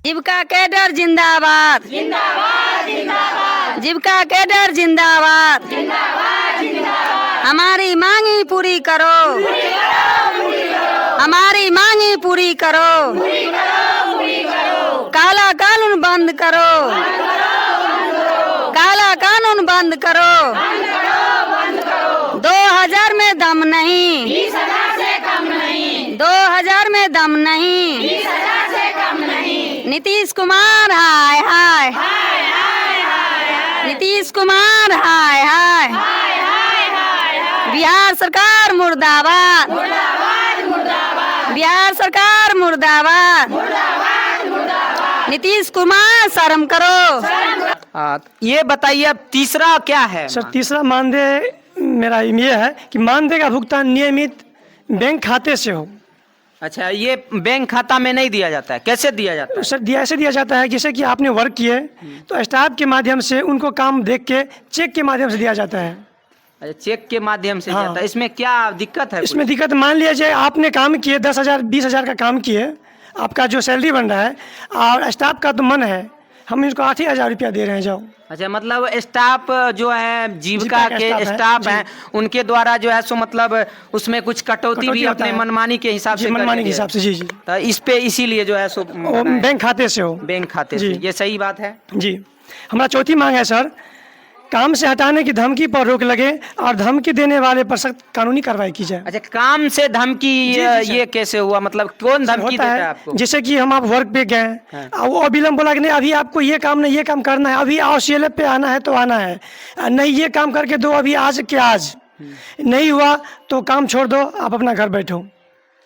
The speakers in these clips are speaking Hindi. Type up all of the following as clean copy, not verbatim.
जीविका कैडर जिंदाबाद, जिंदाबाद जिंदाबाद। जीविका कैडर जिंदाबाद, जिंदाबाद जिंदाबाद। हमारी मांगी पूरी करो, हमारी मांगी पूरी करो, काला कानून बंद करो, काला कानून बंद करो। 2000 में दम नहीं, 20,000 से कम नहीं, 2000 में दम नहीं, 20,000 से कम नहीं। नीतीश कुमार हाय हाय, नीतीश कुमार हाय हाय, बिहार सरकार मुर्दाबाद, बिहार सरकार मुर्दाबाद, नीतीश कुमार शर्म करो। ये बताइए अब तीसरा क्या है? सर तीसरा मानदेय मेरा ये है कि मानदेय का भुगतान नियमित बैंक खाते से हो। अच्छा, ये बैंक खाता में नहीं दिया जाता है, कैसे दिया जाता है? सर ऐसे दिया जाता है जैसे कि आपने वर्क किए तो स्टाफ के माध्यम से उनको काम देख के चेक के माध्यम से दिया जाता है। अच्छा, चेक के माध्यम से हाँ। जाता है। इसमें क्या दिक्कत है? इसमें दिक्कत मान लीजिए आपने काम किए 10,000 20,000 का काम किए, आपका जो सैलरी बन रहा है और स्टाफ का तो मन है हम इनको 8,000 रुपया दे रहे हैं जाओ। अच्छा, मतलब स्टाफ जो है जीविका का के स्टाफ है, स्टाफ जी। हैं उनके द्वारा जो है सो मतलब उसमें कुछ कटौती भी होता अपने है। मनमानी के हिसाब जी, से मनमानी के करके हिसाब से जी जी तो इस पे इसीलिए जो है सो वो बैंक खाते से हो। बैंक खाते जी। से, ये सही बात है। जी हमारा चौथी मांग है सर, काम से हटाने की धमकी पर रोक लगे और धमकी देने वाले पर सख्त कानूनी कार्रवाई की जाए। अच्छा, काम से धमकी जी, सर। ये कैसे हुआ? मतलब कौन धमकी होता देता है है आपको? जैसे कि हम आप वर्क पे गए और वो अविलंब बोला कि नहीं अभी आपको ये काम नहीं ये काम करना है, अभी आओ CLF पे आना है तो आना है, नहीं ये काम करके दो अभी आज के आज, नहीं हुआ तो काम छोड़ दो आप अपना घर बैठो।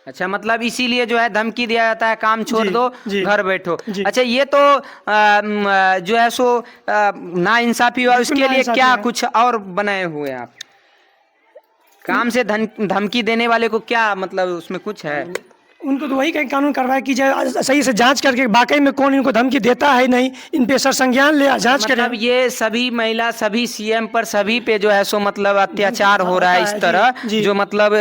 अच्छा, मतलब इसीलिए जो है धमकी दिया जाता है, काम छोड़ जी, दो जी, घर बैठो। जी। अच्छा, ये तो जो है सो नाइंसाफी हुआ, उसके लिए नाइंसाफी क्या है। कुछ और बनाए हुए हैं आप? काम से धमकी देने वाले को क्या मतलब उसमें कुछ है? उनको तो वही कहीं कानून कार्रवाई की जाए, सही से जांच करके वाकई में कौन इनको धमकी देता है नहीं, इन पे सर संज्ञान ले जांच करें। मतलब ये सभी महिला सभी CM पर सभी पे जो है सो मतलब अत्याचार हो रहा है इस तरह, जी। जो मतलब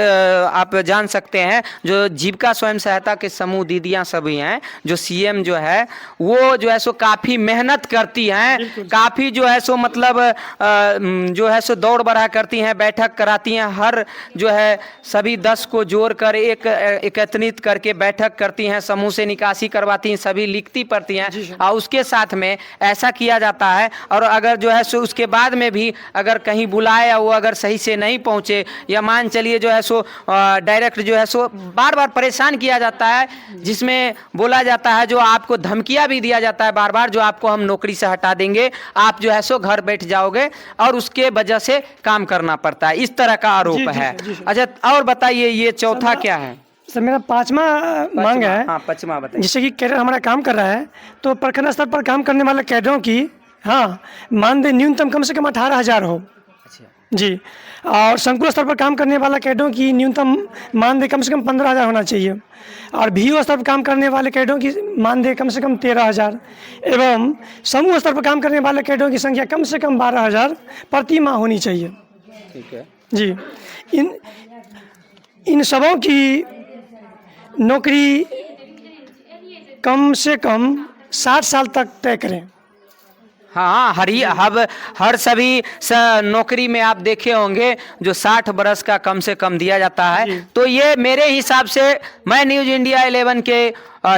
आप जान सकते हैं जो जीविका स्वयं सहायता के समूह दीदियां सभी हैं, जो CM जो है वो जो है सो काफी मेहनत करती हैं, काफी जो है सो मतलब जो है सो दौड़ बढ़ा करती हैं, बैठक कराती हैं, हर जो है सभी 10 को जोड़ कर एकत्रित करके बैठक करती हैं, समूह से निकासी करवाती हैं, सभी लिखती पढ़ती हैं और उसके साथ में ऐसा किया जाता है। और अगर जो है सो उसके बाद में भी अगर कहीं बुलाए वो अगर सही से नहीं पहुंचे या मान चलिए जो है सो डायरेक्ट जो है सो बार बार परेशान किया जाता है, जिसमें बोला जाता है जो आपको धमकियां भी दिया जाता है बार बार, जो आपको हम नौकरी से हटा देंगे, आप जो है सो घर बैठ जाओगे और उसके वजह से काम करना पड़ता है, इस तरह का आरोप है। अच्छा, और बताइए ये चौथा क्या है? सर मेरा पांचवा मांग है, हाँ पांचवा बताइए। जिससे कि कैडर हमारा काम कर रहा है तो प्रखंड स्तर पर काम करने वाले कैडरों की मानदेय न्यूनतम कम से कम 18,000 हो। अच्छा, जी, और संकुल स्तर पर काम करने वाला कैडरों की न्यूनतम मानदेय कम से कम 15,000 होना चाहिए और VO स्तर पर काम करने वाले कैडरों की मानदेय कम से कम 13,000 एवं समूह स्तर पर काम करने वाले कैडरों की संख्या कम से कम 12,000 प्रति माह होनी चाहिए। ठीक है जी, इन सबों की नौकरी कम से कम 60 साल तक तय करें। हाँ, हर सभी नौकरी में आप देखे होंगे जो 60 बरस का कम से कम दिया जाता है। तो ये मेरे हिसाब से, मैं न्यूज़ इंडिया 11 के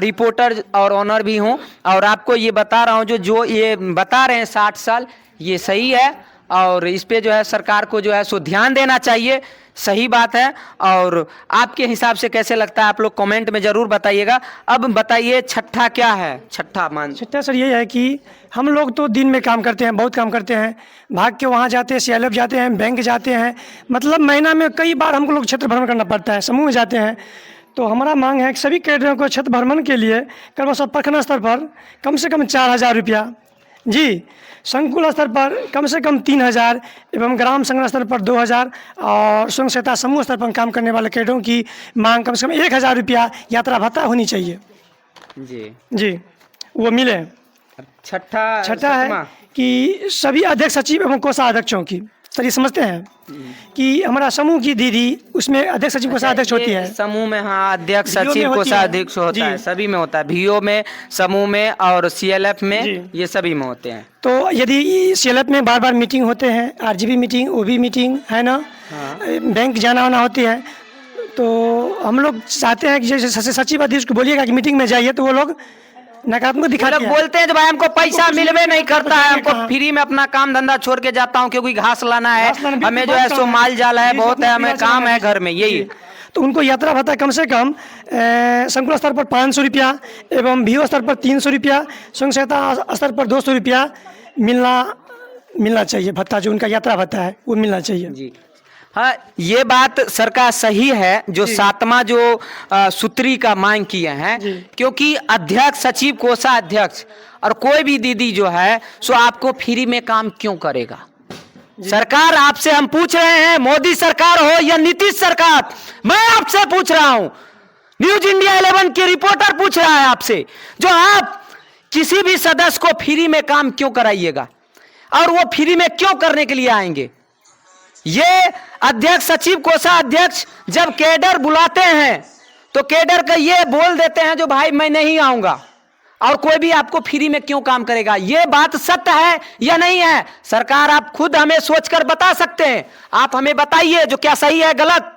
रिपोर्टर और ऑनर भी हूँ और आपको ये बता रहा हूँ जो ये बता रहे हैं 60 साल, ये सही है और इस पे जो है सरकार को जो है सो ध्यान देना चाहिए, सही बात है। और आपके हिसाब से कैसे लगता है आप लोग कमेंट में जरूर बताइएगा। अब बताइए छठा क्या है? छठा सर ये है कि हम लोग तो दिन में काम करते हैं, बहुत काम करते हैं, भाग के वहाँ जाते हैं, CLF जाते हैं, बैंक जाते हैं, मतलब महीना में कई बार हमको लोग क्षेत्र भ्रमण करना पड़ता है, समूह में जाते हैं। तो हमारा मांग है कि सभी कैडरों को क्षेत्र भ्रमण के लिए क्रमशः प्रखंड स्तर पर कम से कम 4,000 रुपया, जी, संकुल स्तर पर कम से कम 3,000 एवं ग्राम संगठन स्तर पर 2,000 और स्वयं सहायता समूह स्तर पर काम करने वाले कैडरों की मांग कम से कम 1,000 रुपया यात्रा भत्ता होनी चाहिए। जी, वो मिले। छठा है कि सभी अध्यक्ष सचिव एवं कोषाध्यक्षों की सर ये समझते हैं कि हमारा समूह की दीदी उसमें अध्यक्ष सचिव कोषाध्यक्ष होती है। समूह में हाँ अध्यक्ष VO में सचिव होती है। कोषाध्यक्ष होता जी। है, सभी में होता है, VO में, समूह में और CLF में, जी। ये सभी में होते हैं। तो यदि CLF में बार बार मीटिंग होते हैं, RGB मीटिंग, OB मीटिंग है ना, बैंक जाना आना होती है, तो हम लोग चाहते हैं कि जैसे सचिव अध्यक्ष को बोलिएगा कि मीटिंग में जाइए, तो वो लोग नकारात्मक दिखाते मतलब हैं। बोलते हैं जब भाई हमको पैसा कुछ मिलवे नहीं करता है, हमको कहाँ? फ्री में अपना काम धंधा छोड़ के जाता हूँ क्योंकि घास लाना है, घास लाना भी हमें जो बहुत है काम सो है। माल जाल है जी, बहुत है, सब हमें पूरा काम चलाना है घर में, यही जी। तो उनको यात्रा भत्ता कम से कम संकुल स्तर पर 500 रुपया एवं VO स्तर पर 300 रुपया, स्वयं सहायता स्तर पर 200 रुपया मिलना चाहिए। भत्ता जो उनका यात्रा भत्ता है वो मिलना चाहिए। जी। हाँ, ये बात सरकार सही है जो सातवां जो सूत्री का मांग किए हैं, जी। क्योंकि अध्यक्ष सचिव कोषाध्यक्ष और कोई भी दीदी जो है सो आपको फ्री में काम क्यों करेगा। सरकार आपसे हम पूछ रहे हैं, मोदी सरकार हो या नीतीश सरकार, मैं आपसे पूछ रहा हूं, न्यूज इंडिया 11 के रिपोर्टर पूछ रहा है आपसे, जो आप किसी भी सदस्य को फ्री में काम क्यों कराइएगा और वो फ्री में क्यों करने के लिए आएंगे। ये अध्यक्ष सचिव कोषाध्यक्ष जब कैडर बुलाते हैं तो कैडर का ये बोल देते हैं जो भाई मैं नहीं आऊंगा, और कोई भी आपको फ्री में क्यों काम करेगा। ये बात सत्य है या नहीं है सरकार, आप खुद हमें सोचकर बता सकते हैं। आप हमें बताइए जो क्या सही है गलत,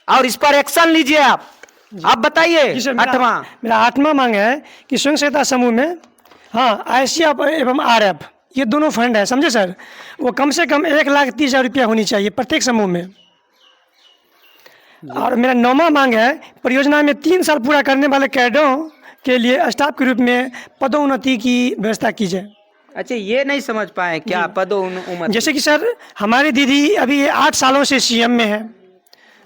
और इस पर एक्शन लीजिए। आप बताइए। जी सर, आठवां मेरा 8वां मांग है कि स्वयं सहायता समूह में हाँ ICF एवं RF ये दोनों फंड है, समझे सर, वो कम से कम 1,30,000 रुपया होनी चाहिए प्रत्येक समूह में। और मेरा 9वां मांग है परियोजना में 3 साल पूरा करने वाले कैडरों के लिए स्टाफ के रूप में पदोन्नति की व्यवस्था की जाए। अच्छा, ये नहीं समझ पाए क्या पदोन्नति। जैसे कि सर हमारी दीदी अभी 8 सालों से CM में है,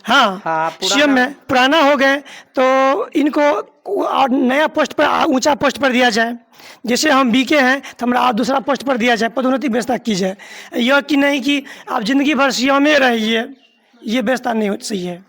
हाँ पुराना। CM में पुराना हो गए, तो इनको और नया पोस्ट पर, ऊंचा पोस्ट पर दिया जाए। जैसे हम BK हैं तो हमारा दूसरा पोस्ट पर दिया जाए, पदोन्नति व्यवस्था की जाए। यह कि नहीं कि आप जिंदगी भर CM में रहिए, ये व्यवस्था नहीं सही है।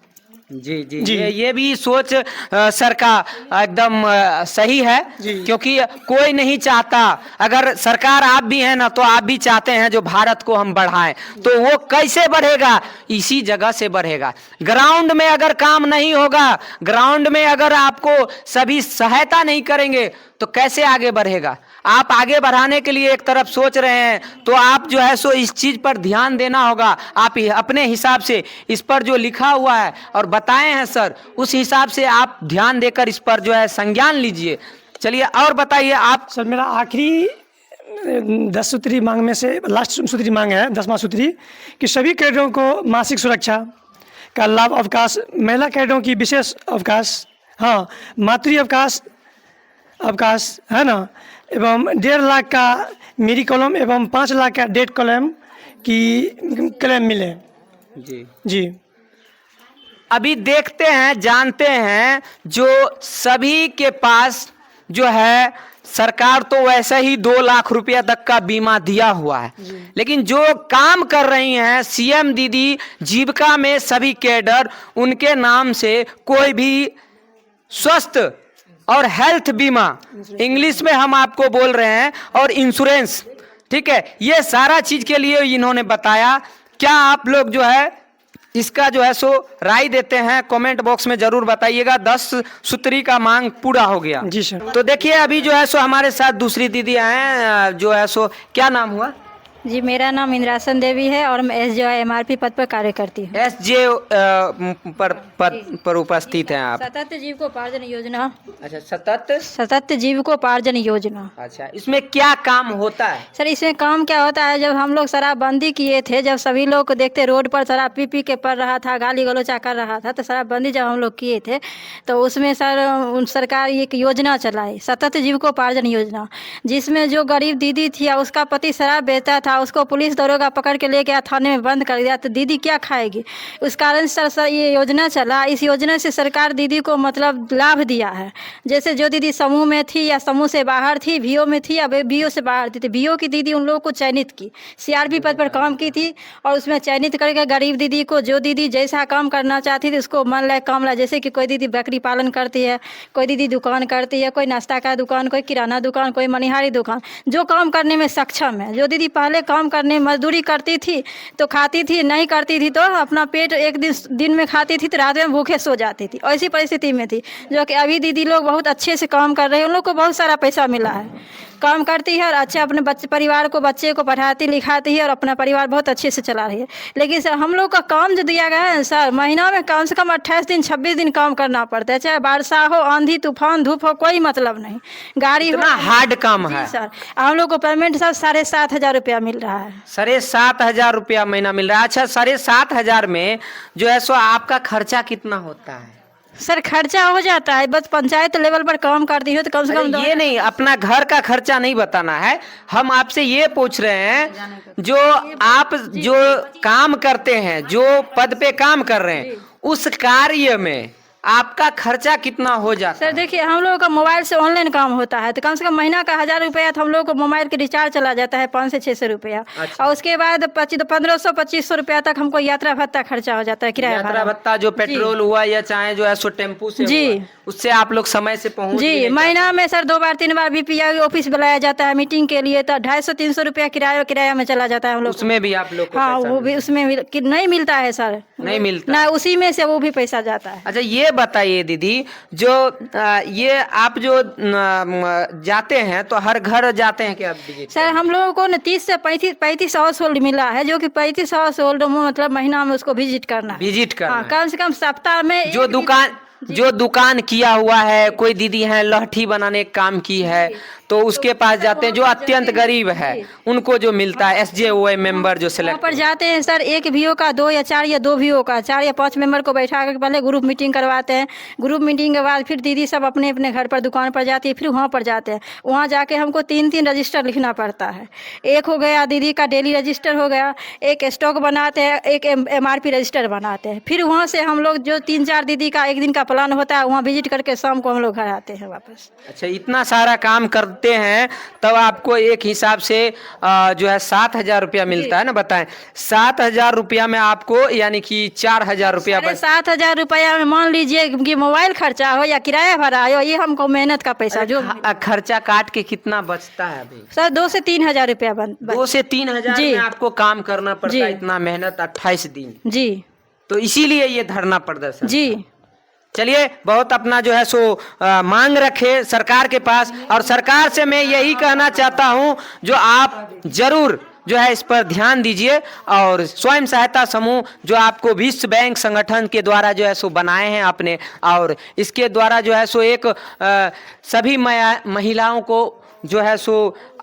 जी जी, जी। ये भी सोच सर का एकदम सही है, जी। क्योंकि कोई नहीं चाहता, अगर सरकार आप भी हैं ना तो आप भी चाहते हैं जो भारत को हम बढ़ाएं, तो वो कैसे बढ़ेगा, इसी जगह से बढ़ेगा। ग्राउंड में अगर काम नहीं होगा, ग्राउंड में अगर आपको सभी सहायता नहीं करेंगे तो कैसे आगे बढ़ेगा। आप आगे बढ़ाने के लिए एक तरफ सोच रहे हैं तो आप जो है सो इस चीज पर ध्यान देना होगा। आप अपने हिसाब से इस पर जो लिखा हुआ है और बताए हैं सर, उस हिसाब से आप ध्यान देकर इस पर जो है संज्ञान लीजिए। चलिए और बताइए आप। सर मेरा आखिरी 10 सूत्री मांग में से लास्ट सूत्री मांग है, 10वां सूत्री, कि सभी कैडरों को मासिक सुरक्षा का लाभ, अवकाश, महिला कैडरों की विशेष अवकाश, हाँ मातृ अवकाश है ना, एवं 1.5 लाख का मेरी कॉलम एवं 5 लाख का डेट कॉलम की क्लेम मिले। जी अभी देखते हैं, जानते हैं, जो सभी के पास जो है सरकार तो वैसे ही 2 लाख रुपया तक का बीमा दिया हुआ है, लेकिन जो काम कर रही हैं CM दीदी जीविका में सभी कैडर, उनके नाम से कोई भी स्वस्थ और हेल्थ बीमा, इंग्लिश में हम आपको बोल रहे हैं, और इंश्योरेंस, ठीक है, ये सारा चीज के लिए इन्होंने बताया। क्या आप लोग जो है इसका जो है सो राय देते हैं, कमेंट बॉक्स में जरूर बताइएगा। 10 सूत्री का मांग पूरा हो गया। जी सर। तो देखिए अभी जो है सो हमारे साथ दूसरी दीदी हैं, जो है सो क्या नाम हुआ। जी, मेरा नाम इंद्रासन देवी है और मैं SJ MRP पद पर कार्य करती हूँ। SJ पर उपस्थित हैं आप। सतत जीविकोपार्जन योजना। अच्छा, सतत जीविकोपार्जन योजना। अच्छा, इसमें क्या काम होता है। सर इसमें काम क्या होता है, जब हम लोग शराबबंदी किए थे, जब सभी लोग को देखते रोड पर शराब पी के पड़ रहा था, गाली गलौचा कर रहा था, तो शराबबंदी जब हम लोग किए थे तो उसमें सरकार एक योजना चलाई, सतत जीविकोपार्जन योजना, जिसमें जो गरीब दीदी थी उसका पति शराब बेचता था, उसको पुलिस दरोगा पकड़ के ले गया, थाने में बंद कर दिया, तो दीदी क्या खाएगी। उस कारण सर ये योजना चला। इस योजना से सरकार दीदी को मतलब लाभ दिया है। जैसे जो दीदी समूह में थी या समूह से बाहर थी, VO में थी या VO से बाहर थी, तो VO की दीदी उन लोगों को चयनित की, CRP पद पर काम की थी, और उसमें चयनित करके गरीब दीदी को, जो दीदी जैसा काम करना चाहती थी उसको मन लायक काम ला। जैसे कि कोई दीदी बकरी पालन करती है, कोई दीदी दुकान करती है, कोई नाश्ता का दुकान, कोई किराना दुकान, कोई मनिहारी दुकान, जो काम करने में सक्षम है। जो दीदी पहले काम करने मजदूरी करती थी तो खाती थी, नहीं करती थी तो अपना पेट एक दिन में खाती थी तो रात में भूखे सो जाती थी। ऐसी परिस्थिति में थी, जो कि अभी दीदी लोग बहुत अच्छे से काम कर रहे हैं, उन लोग को बहुत सारा पैसा मिला है, काम करती है और अच्छे अपने बच्चे को पढ़ाती लिखाती है और अपना परिवार बहुत अच्छे से चला रही है। लेकिन सर हम लोग का काम जो दिया गया है सर, महीना में कम से कम 28 दिन 26 दिन काम करना पड़ता है, चाहे वर्षा हो, आंधी तूफान, धूप हो, कोई मतलब नहीं, गाड़ी इतना हार्ड काम है सर। हम लोग को पेमेंट सर 7,500 रुपया मिल रहा है। 7,500 रुपया महीना मिल रहा है। अच्छा, 7,500 में जो है सो आपका खर्चा कितना होता है? सर खर्चा हो जाता है, बस पंचायत लेवल पर काम करती हो तो कम से कम ये नहीं, अपना घर का खर्चा नहीं बताना है, हम आपसे ये पूछ रहे हैं जो आप जो काम करते हैं, जो पद पे काम कर रहे हैं, उस कार्य में आपका खर्चा कितना हो जाता सर है? देखिए हम लोगों का मोबाइल से ऑनलाइन काम होता है तो कम से कम महीना का 1,000 रुपया तो हम लोग को मोबाइल के रिचार्ज चला जाता है, 500 से 600 रुपया। अच्छा। और उसके बाद 1500-2500 रुपया तक हमको यात्रा भत्ता खर्चा हो जाता है, किराया यात्रा भाड़ा। भत्ता जो पेट्रोल हुआ या चाहे जो है सो टेम्पू से जी। हुआ, उससे आप लोग समय से पहुंच भी जी, नहीं महीना में सर 2 बार 3 बार बीपीआई ऑफिस बुलाया जाता है मीटिंग के लिए, तो 250-300 रुपया किराया में चला जाता है हम लोग को। उसमें भी आप लोग को हाँ पैसा वो भी उसमें भी नहीं मिलता है सर, नहीं मिलता। ना उसी में से वो भी पैसा जाता है। अच्छा, ये बताइए दीदी, जो ये आप जो जाते हैं तो हर घर जाते हैं क्या विजिट? सर हम लोगों को न 30 से 35 हाउस होल्ड मिला है, जो कि 35 हाउस होल्ड मतलब महीना में उसको विजिट करना है। विजिट करना हाँ, है। कम से कम सप्ताह में जो दुकान किया हुआ है, कोई दीदी है लहठी बनाने का काम की है तो उसके पास जाते हैं, जो अत्यंत गरीब है उनको जो मिलता है SJOI मेंबर जो वहाँ सिलेक्ट पर जाते हैं सर, एक VO का 2 या 4 या 2 VO का 4 या 5 मेंबर को बैठा कर पहले ग्रुप मीटिंग करवाते हैं। ग्रुप मीटिंग के बाद फिर दीदी सब अपने अपने घर पर दुकान पर जाती है, फिर वहाँ पर जाते हैं। वहाँ जाके हमको 3 रजिस्टर लिखना पड़ता है। एक हो गया दीदी का डेली रजिस्टर हो गया, एक स्टॉक बनाते हैं, एक MRP रजिस्टर बनाते हैं। फिर वहाँ से हम लोग जो 3-4 दीदी का एक दिन का प्लान होता है, वहाँ विजिट करके शाम को हम लोग घर आते हैं वापस। अच्छा, इतना सारा काम करते हैं तब आपको एक हिसाब से जो है 7,000 रुपया मिलता है ना? बताएं, 7,000 रुपया में आपको यानी कि 4,000 रुपया 7,000 रुपया में मान लीजिए कि मोबाइल खर्चा हो या किराया भरा हो, ये हमको मेहनत का पैसा जो खर्चा काट के कितना बचता है अभी? सर 2 से 3,000 रुपया 2 से 3,000 जी। में आपको काम करना पड़ता जी। है, इतना मेहनत 28 दिन। जी तो इसीलिए ये धरना प्रदर्शन। जी। चलिए, बहुत अपना जो है सो मांग रखे सरकार के पास, और सरकार से मैं यही कहना चाहता हूँ जो आप जरूर जो है इस पर ध्यान दीजिए, और स्वयं सहायता समूह जो आपको विश्व बैंक संगठन के द्वारा जो है सो बनाए हैं आपने, और इसके द्वारा जो है सो एक सभी महिलाओं को जो है सो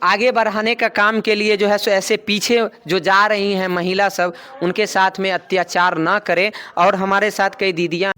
आगे बढ़ाने का काम के लिए जो है सो ऐसे पीछे जो जा रही हैं महिला सब, उनके साथ में अत्याचार ना करें। और हमारे साथ कई दीदियां